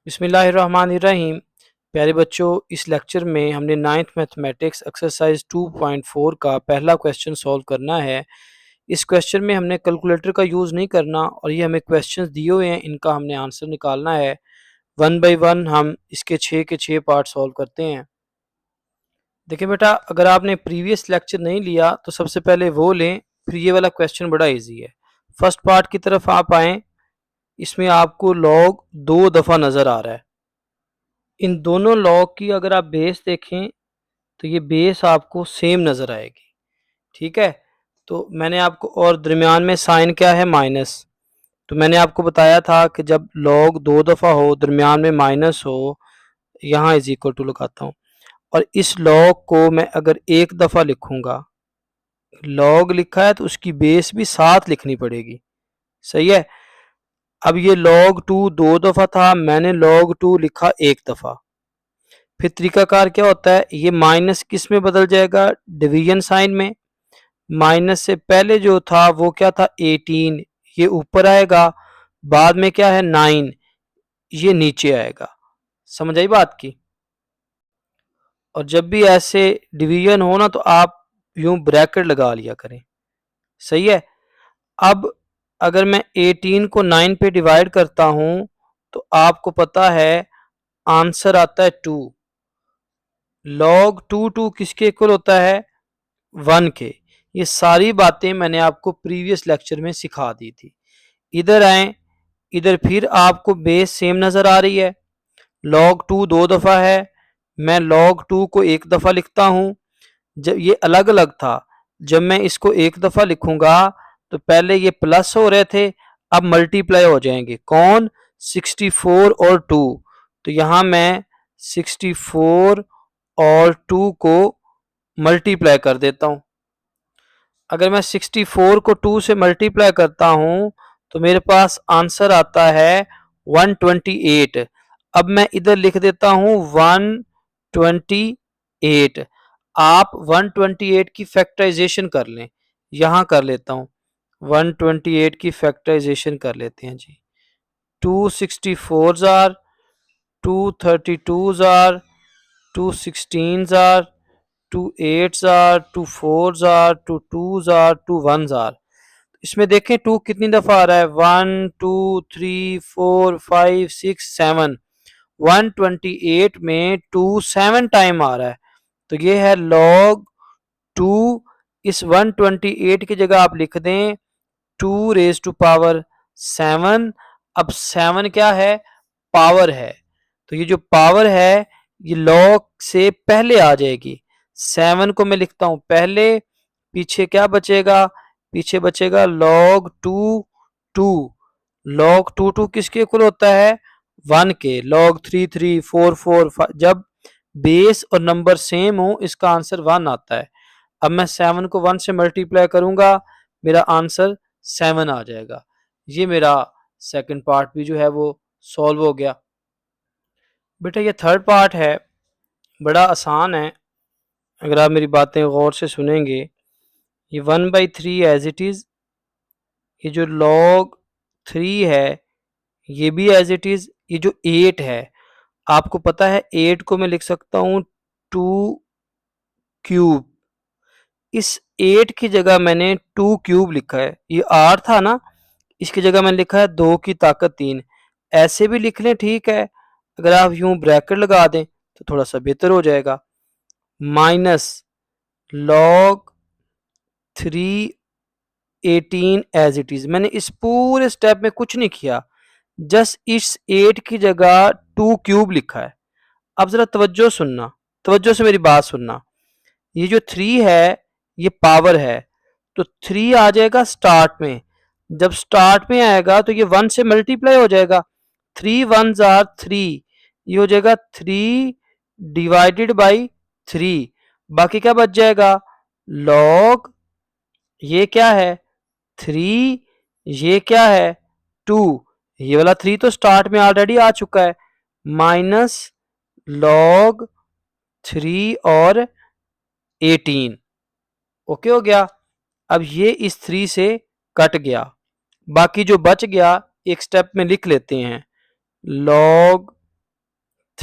बिस्मिल्लाहिर्रहमानिर्रहीम। प्यारे बच्चों, इस लेक्चर में हमने नाइन्थ मैथमेटिक्स एक्सरसाइज 2.4 का पहला क्वेश्चन सॉल्व करना है। इस क्वेश्चन में हमने कैलकुलेटर का यूज़ नहीं करना और ये हमें क्वेश्चंस दिए हुए हैं, इनका हमने आंसर निकालना है। वन बाय वन हम इसके 6 के 6 पार्ट सॉल्व करते हैं। देखिए बेटा, अगर आपने प्रीवियस लेक्चर नहीं लिया तो सबसे पहले वो लें, फिर ये वाला क्वेश्चन बड़ा ईजी है। फर्स्ट पार्ट की तरफ आप आएँ। इसमें आपको लॉग 2 दफ़ा नज़र आ रहा है। इन दोनों लॉग की अगर आप बेस देखें तो ये बेस आपको सेम नज़र आएगी। ठीक है, तो मैंने आपको, और दरमियान में साइन क्या है, माइनस। तो मैंने आपको बताया था कि जब लॉग 2 दफ़ा हो, दरमियान में माइनस हो, यहाँ इज इक्वल टू लगाता हूँ। और इस लॉग को मैं अगर एक दफ़ा लिखूँगा, लॉग लिखा है तो उसकी बेस भी साथ लिखनी पड़ेगी। सही है। अब ये log 2 2 दफ़ा था, मैंने log 2 लिखा एक दफ़ा। फिर तरीकाकार क्या होता है, ये माइनस किस में बदल जाएगा, डिवीजन साइन में। माइनस से पहले जो था वो क्या था, 18, ये ऊपर आएगा। बाद में क्या है, 9, ये नीचे आएगा। समझ आई बात की। और जब भी ऐसे डिवीजन हो ना तो आप यूं ब्रैकेट लगा लिया करें। सही है। अब अगर मैं 18 को 9 पे डिवाइड करता हूं तो आपको पता है आंसर आता है 2। log 2 किसके इक्वल होता है, 1 के। ये सारी बातें मैंने आपको प्रीवियस लेक्चर में सिखा दी थी। इधर आए, इधर फिर आपको बेस सेम नज़र आ रही है। log 2 2 दफ़ा है, मैं log 2 को एक दफ़ा लिखता हूँ। जब ये अलग अलग था, जब मैं इसको एक दफ़ा लिखूंगा तो पहले ये प्लस हो रहे थे, अब मल्टीप्लाई हो जाएंगे। कौन, 64 और 2। तो यहाँ मैं 64 और 2 को मल्टीप्लाई कर देता हूँ। अगर मैं 64 को 2 से मल्टीप्लाई करता हूँ तो मेरे पास आंसर आता है 128। अब मैं इधर लिख देता हूँ 128। आप 128 की फैक्टराइजेशन कर लें, यहाँ कर लेता हूँ। 128 की फैक्टराइजेशन कर लेते हैं जी। 264 jar, 232 jar, 216 jar, 2 8 jar, 2 4 jar, 2 2 jar, 2 1 jar. इसमें देखें 2 कितनी दफ़ा आ रहा है, 1 2 3 4 5 6 7। 128 में 2 7 टाइम आ रहा है, तो ये है log 2। इस 128 की जगह आप लिख दें 2 रेज टू पावर 7। अब 7 क्या है, पावर है, तो ये जो पावर है ये log से पहले आ जाएगी। 7 को मैं लिखता हूं पहले, पीछे क्या बचेगा, पीछे बचेगा log 2 2। log 2 2 किसके इक्वल होता है, 1 के। log 3 3 4 4 5, जब बेस और नंबर सेम हो इसका आंसर 1 आता है। अब मैं 7 को 1 से मल्टीप्लाई करूंगा, मेरा आंसर 7 आ जाएगा। ये मेरा सेकंड पार्ट भी जो है वो सॉल्व हो गया। बेटा ये थर्ड पार्ट है, बड़ा आसान है अगर आप मेरी बातें गौर से सुनेंगे। ये 1/3 एज इट इज़, ये जो log 3 है ये भी एज इट इज़। ये जो 8 है, आपको पता है 8 को मैं लिख सकता हूँ 2 क्यूब। इस 8 की जगह मैंने 2 क्यूब लिखा है। ये r था ना, इसकी जगह मैंने लिखा है 2 की ताकत 3। ऐसे भी लिख लें, ठीक है। अगर आप यूं ब्रैकेट लगा दें तो थोड़ा सा बेहतर हो जाएगा। Minus log 3 18 as it is. मैंने इस पूरे स्टेप में कुछ नहीं किया, जस्ट इस 8 की जगह 2 क्यूब लिखा है। अब जरा तवज्जो सुनना, तवज्जो से मेरी बात सुनना। ये जो 3 है ये पावर है, तो 3 आ जाएगा स्टार्ट में। जब स्टार्ट में आएगा तो ये 1 से मल्टीप्लाई हो जाएगा। 3 1 जार 3, ये हो जाएगा 3 डिवाइडेड बाई 3। बाकी क्या बच जाएगा, लॉग, ये क्या है 3, ये क्या है 2। ये वाला 3 तो स्टार्ट में ऑलरेडी आ चुका है, माइनस लॉग 3 और 18। ओके हो गया। अब ये इस 3 से कट गया, बाकी जो बच गया एक स्टेप में लिख लेते हैं। log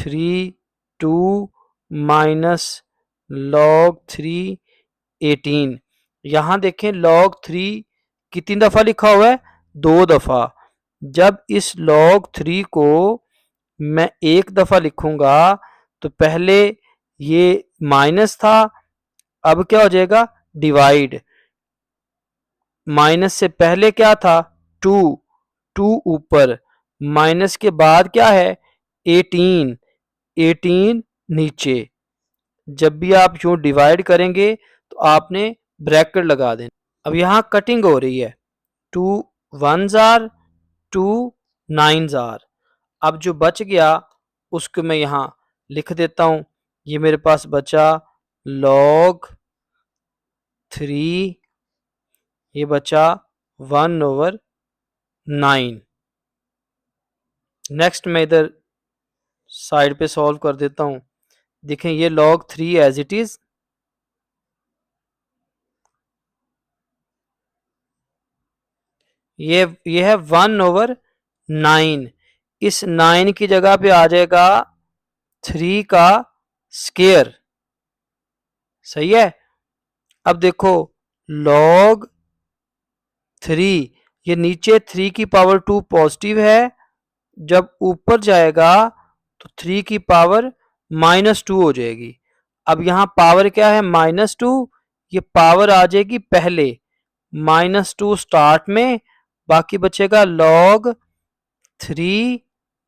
3 2 minus log 3 18। यहां देखें log 3 कितनी दफा लिखा हुआ है, 2 दफा। जब इस log 3 को मैं एक दफा लिखूंगा तो पहले ये माइनस था, अब क्या हो जाएगा डिवाइड। माइनस से पहले क्या था 2, 2 ऊपर, माइनस के बाद क्या है 18, 18 नीचे। जब भी आप यूं डिवाइड करेंगे तो आपने ब्रैकेट लगा देना। अब यहां कटिंग हो रही है, 2 1s आर 2 9s आर। अब जो बच गया उसको मैं यहां लिख देता हूं। ये मेरे पास बचा log 3, ये बचा 1/9। नेक्स्ट मैं इधर साइड पे सॉल्व कर देता हूं। देखें ये log 3 एज इट इज, ये है 1/9। इस 9 की जगह पे आ जाएगा 3 का स्केयर। सही है। अब देखो log 3, ये नीचे 3 की पावर 2 पॉजिटिव है, जब ऊपर जाएगा तो 3 की पावर -2 हो जाएगी। अब यहां पावर क्या है -2, ये पावर आ जाएगी पहले, -2 स्टार्ट में, बाकी बचेगा log 3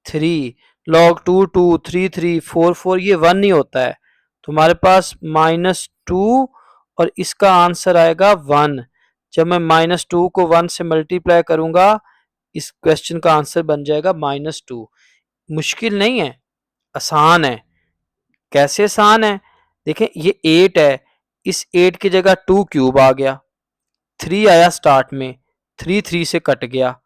3, log 2 2, 3 3, 4 4, ये 1 नहीं होता है तो हमारे पास -2 और इसका आंसर आएगा 1। जब मैं -2 को 1 से मल्टीप्लाई करूंगा इस क्वेश्चन का आंसर बन जाएगा -2। मुश्किल नहीं है, आसान है। कैसे आसान है, देखें ये 8 है, इस 8 की जगह 2 क्यूब आ गया, 3 आया स्टार्ट में, 3 3 से कट गया,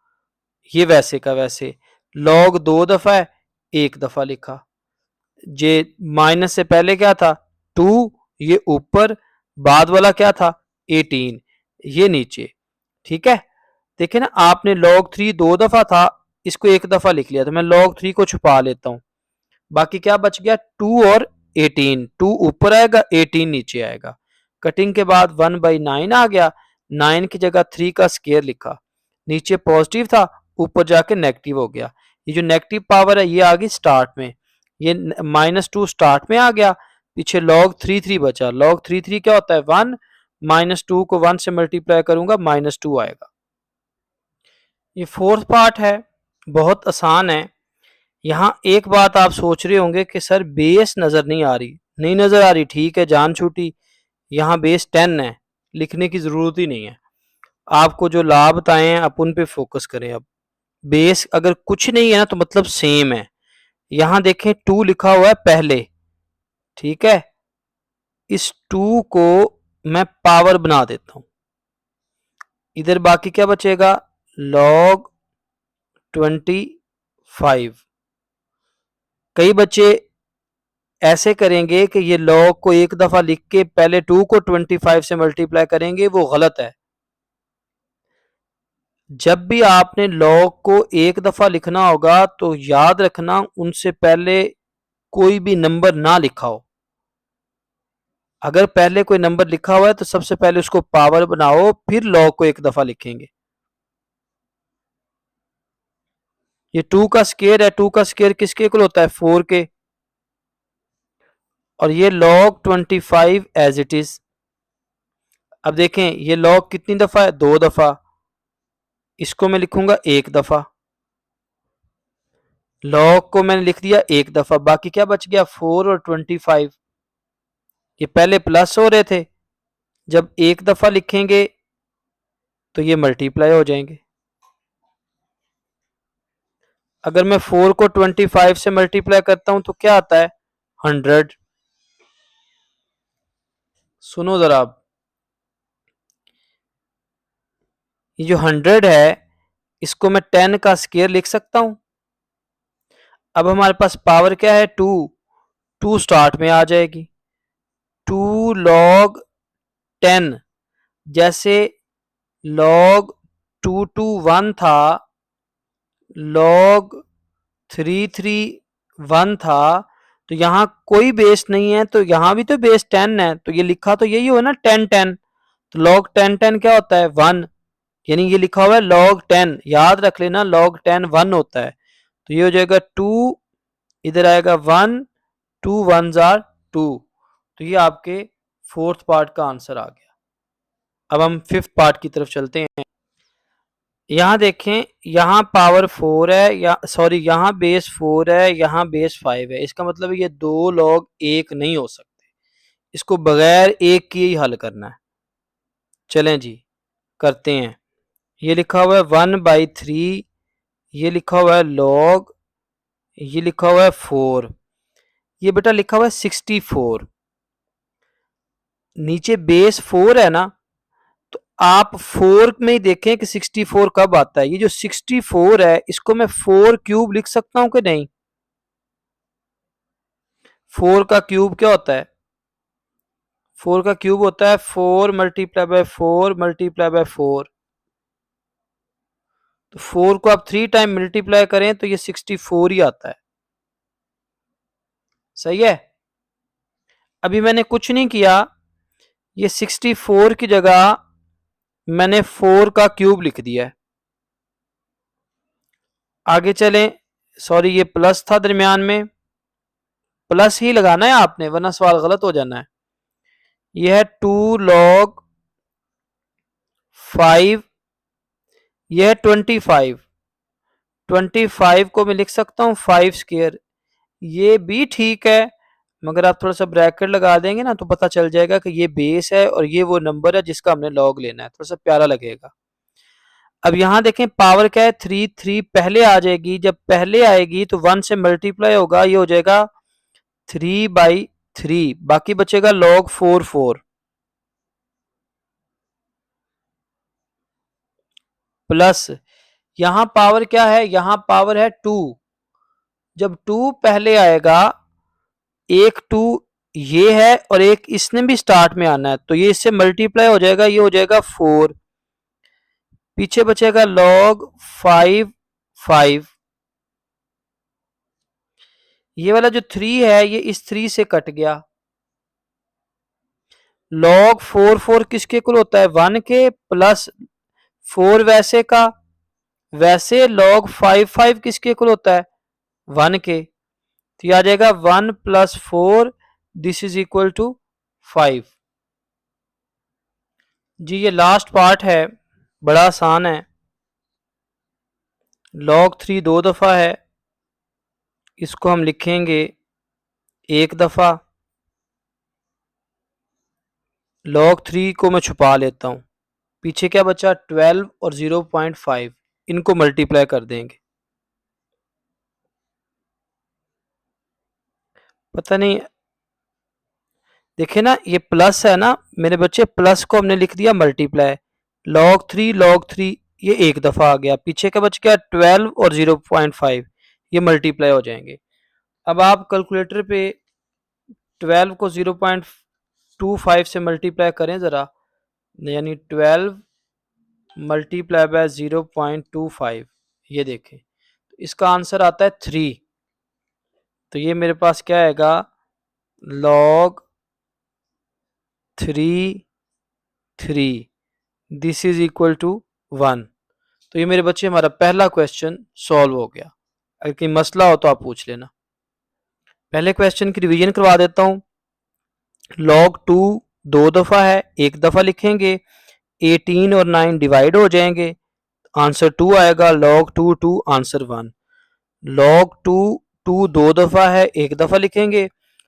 ये वैसे का वैसे। log 2 दफा है, एक दफा लिखा। जे माइनस से पहले क्या था 2, ये ऊपर, बाद वाला क्या था 18, ये नीचे। ठीक है। देखिए ना आपने log 3 2 दफा था, इसको एक दफा लिख लिया, तो मैं log 3 को छुपा लेता हूं। बाकी क्या बच गया 2 और 18, 2 ऊपर आएगा 18 नीचे आएगा। कटिंग के बाद 1/9 आ गया, 9 की जगह 3 का स्केयर लिखा, नीचे पॉजिटिव था ऊपर जाके नेगेटिव हो गया। ये जो नेगेटिव पावर है ये आ गई स्टार्ट में, ये -2 स्टार्ट में आ गया, पीछे log 3 3 बचा। log 3 3 क्या होता है 1, -2 को 1 से मल्टीप्लाई करूंगा -2 आएगा। ये फोर्थ पार्ट है, बहुत आसान है। यहाँ एक बात आप सोच रहे होंगे कि सर बेस नजर नहीं आ रही, नहीं नजर आ रही, ठीक है जान छूटी, यहाँ बेस 10 है, लिखने की जरूरत ही नहीं है। आपको जो ला बताए हैं आप उन पे फोकस करें। अब बेस अगर कुछ नहीं है ना तो मतलब सेम है। यहां देखें 2 लिखा हुआ है पहले, ठीक है, इस 2 को मैं पावर बना देता हूं, इधर बाकी क्या बचेगा log 25। कई बच्चे ऐसे करेंगे कि ये log को एक दफा लिख के पहले 2 को 25 से मल्टीप्लाई करेंगे, वो गलत है। जब भी आपने log को एक दफा लिखना होगा तो याद रखना उनसे पहले कोई भी नंबर ना लिखा हो। अगर पहले कोई नंबर लिखा हुआ है तो सबसे पहले उसको पावर बनाओ, फिर log को एक दफा लिखेंगे। ये 2 का स्केयर है, 2 का स्केयर किसके इक्वल होता है 4 के, और ये log 25 एज इट इज। अब देखें ये log कितनी दफा है 2 दफा, इसको मैं लिखूंगा एक दफा, log को मैंने लिख दिया एक दफा, बाकी क्या बच गया 4 और 25। ये पहले प्लस हो रहे थे, जब एक दफा लिखेंगे तो ये मल्टीप्लाई हो जाएंगे। अगर मैं 4 को 25 से मल्टीप्लाई करता हूं तो क्या आता है 100। सुनो जरा, अब ये जो 100 है इसको मैं 10 का स्केयर लिख सकता हूं। अब हमारे पास पावर क्या है 2, 2 स्टार्ट में आ जाएगी, 2 log 10, जैसे log 2 2 1 था, log 3 3 1 था, तो यहाँ कोई बेस नहीं है, तो यहाँ भी तो बेस 10 है, तो ये लिखा तो यही हो ना 10 10। तो log 10 10 क्या होता है 1, यानी ये लिखा हुआ है log 10, याद रख लेना log 10 1 होता है। तो ये हो जाएगा 2, इधर आएगा 1, 2 1s are 2। तो ये आपके फोर्थ पार्ट का आंसर आ गया। अब हम फिफ्थ पार्ट की तरफ चलते हैं। यहाँ देखें, यहाँ पावर 4 है, या सॉरी यहाँ बेस 4 है, यहाँ बेस 5 है। इसका मतलब ये दो लॉग एक नहीं हो सकते, इसको बगैर एक के ही हल करना है। चलें जी करते हैं। ये लिखा हुआ है 1/3, ये लिखा हुआ है लॉग, ये लिखा हुआ है 4, ये बेटा लिखा हुआ है 64। नीचे बेस 4 है ना, तो आप 4 में ही देखें कि 64 कब आता है। ये जो 64 है इसको मैं 4 क्यूब लिख सकता हूं कि नहीं? 4 का क्यूब क्या होता है? 4 का क्यूब होता है 4 मल्टीप्लाई बाय 4 मल्टीप्लाई बाय 4। तो 4 को आप 3 टाइम मल्टीप्लाई करें तो ये 64 ही आता है। सही है। अभी मैंने कुछ नहीं किया, ये 64 की जगह मैंने 4 का क्यूब लिख दिया है। आगे चलें, सॉरी ये प्लस था दरमियान में, प्लस ही लगाना है आपने वरना सवाल गलत हो जाना है। यह है 2 log 5, यह है 25। 25 को मैं लिख सकता हूँ 5 स्क्वायर, ये भी ठीक है, मगर आप थोड़ा सा ब्रैकेट लगा देंगे ना तो पता चल जाएगा कि ये बेस है और ये वो नंबर है जिसका हमने लॉग लेना है, थोड़ा सा प्यारा लगेगा। अब यहाँ देखें पावर क्या है 3, 3 पहले आ जाएगी, जब पहले आएगी तो 1 से मल्टीप्लाई होगा, ये हो जाएगा 3/3, बाकी बचेगा log 4 4 प्लस यहाँ पावर क्या है, यहाँ पावर है 2, जब 2 पहले आएगा, एक 2 ये है और एक इसने भी स्टार्ट में आना है, तो ये इससे मल्टीप्लाई हो जाएगा, ये हो जाएगा 4, पीछे बचेगा log 5 5। ये वाला जो 3 है ये इस 3 से कट गया। log 4 4 किसके इक्वल होता है 1 के, प्लस 4 वैसे का वैसे, log 5 5 किसके इक्वल होता है 1 के, तो ये आ जाएगा 1 + 4 दिस इज इक्वल टू 5। जी ये लास्ट पार्ट है, बड़ा आसान है। log 3 दो दफा है, इसको हम लिखेंगे एक दफा। log 3 को मैं छुपा लेता हूं, पीछे क्या बचा 12 और 0.5, इनको मल्टीप्लाई कर देंगे। पता नहीं, देखिए ना ये प्लस है ना मेरे बच्चे, प्लस को हमने लिख दिया मल्टीप्लाई, log 3 ये एक दफा आ गया, पीछे का बच गया 12 और 0.5, ये मल्टीप्लाई हो जाएंगे। अब आप कैलकुलेटर पे 12 को 0.25 से मल्टीप्लाई करें ज़रा, यानी 12 मल्टीप्लाई बाय 0.25, ये देखें तो इसका आंसर आता है 3। तो ये मेरे पास क्या आएगा log 3 3 this is equal to 1। तो ये मेरे बच्चे हमारा पहला क्वेश्चन सॉल्व हो गया। अगर कोई मसला हो तो आप पूछ लेना। पहले क्वेश्चन की रिवीजन करवा देता हूँ। log 2 दो दफा है, एक दफा लिखेंगे, 18 और 9 डिवाइड हो जाएंगे, आंसर 2 आएगा, log 2 2 आंसर 1। log 2 2 दो दफा है, एक दफा लिखेंगे,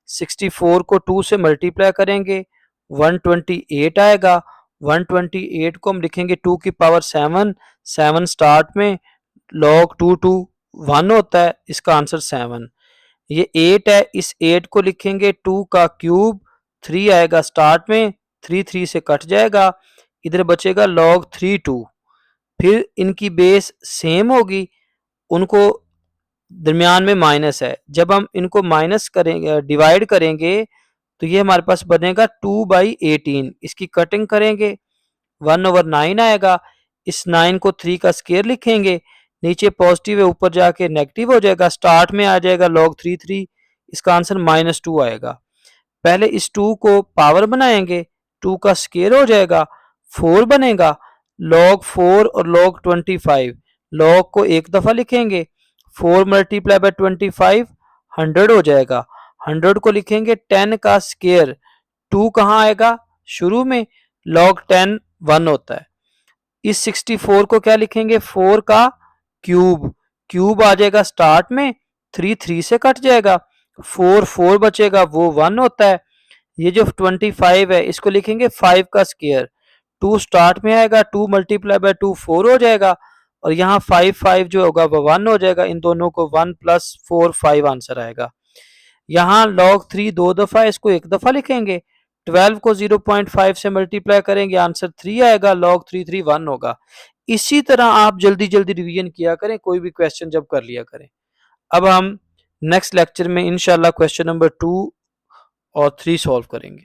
64 को 2 से मल्टीप्लाई करेंगे, 128 आएगा, 128 को हम लिखेंगे 2 की पावर 7, 7 स्टार्ट में, log 2 2 1 होता है, इसका आंसर 7। ये 8 है, इस 8 को लिखेंगे 2 का क्यूब, 3 आएगा स्टार्ट में, 3 3 से कट जाएगा, इधर बचेगा log 3 2। फिर इनकी बेस सेम होगी, उनको दरमियान में माइनस है, जब हम इनको माइनस करेंगे डिवाइड करेंगे तो ये हमारे पास बनेगा 2/18, इसकी कटिंग करेंगे 1/9 आएगा, इस 9 को 3 का स्केयर लिखेंगे, नीचे पॉजिटिव है ऊपर जाके नेगेटिव हो जाएगा, स्टार्ट में आ जाएगा log 3 3, इसका आंसर -2 आएगा। पहले इस 2 को पावर बनाएंगे, 2 का स्केयर हो जाएगा, 4 बनेगा, log 4 और log 25, log को एक दफा लिखेंगे, 4 मल्टीप्लाई बाय 25 100 हो जाएगा, 100 को लिखेंगे 10 का स्केयर, 2 कहाँ आएगा शुरू में, log 10 1 होता है। इस 64 को क्या लिखेंगे, 4 का क्यूब, क्यूब आ जाएगा स्टार्ट में, 3 3 से कट जाएगा, 4 4 बचेगा वो 1 होता है। ये जो 25 है इसको लिखेंगे 5 का स्केयर, 2 स्टार्ट में आएगा, 2 मल्टीप्लाई बाय 2 4 हो जाएगा, और यहाँ 5 5 जो होगा वो 1 हो जाएगा, इन दोनों को 1 + 4 5 आंसर आएगा। यहाँ log 3 दो दफा, इसको एक दफा लिखेंगे, 12 को 0.5 से मल्टीप्लाई करेंगे, आंसर 3 आएगा, log 3 3 1 होगा। इसी तरह आप जल्दी जल्दी रिवीजन किया करें, कोई भी क्वेश्चन जब कर लिया करें। अब हम नेक्स्ट लेक्चर में इंशाल्लाह क्वेश्चन नंबर 2 और 3 सॉल्व करेंगे।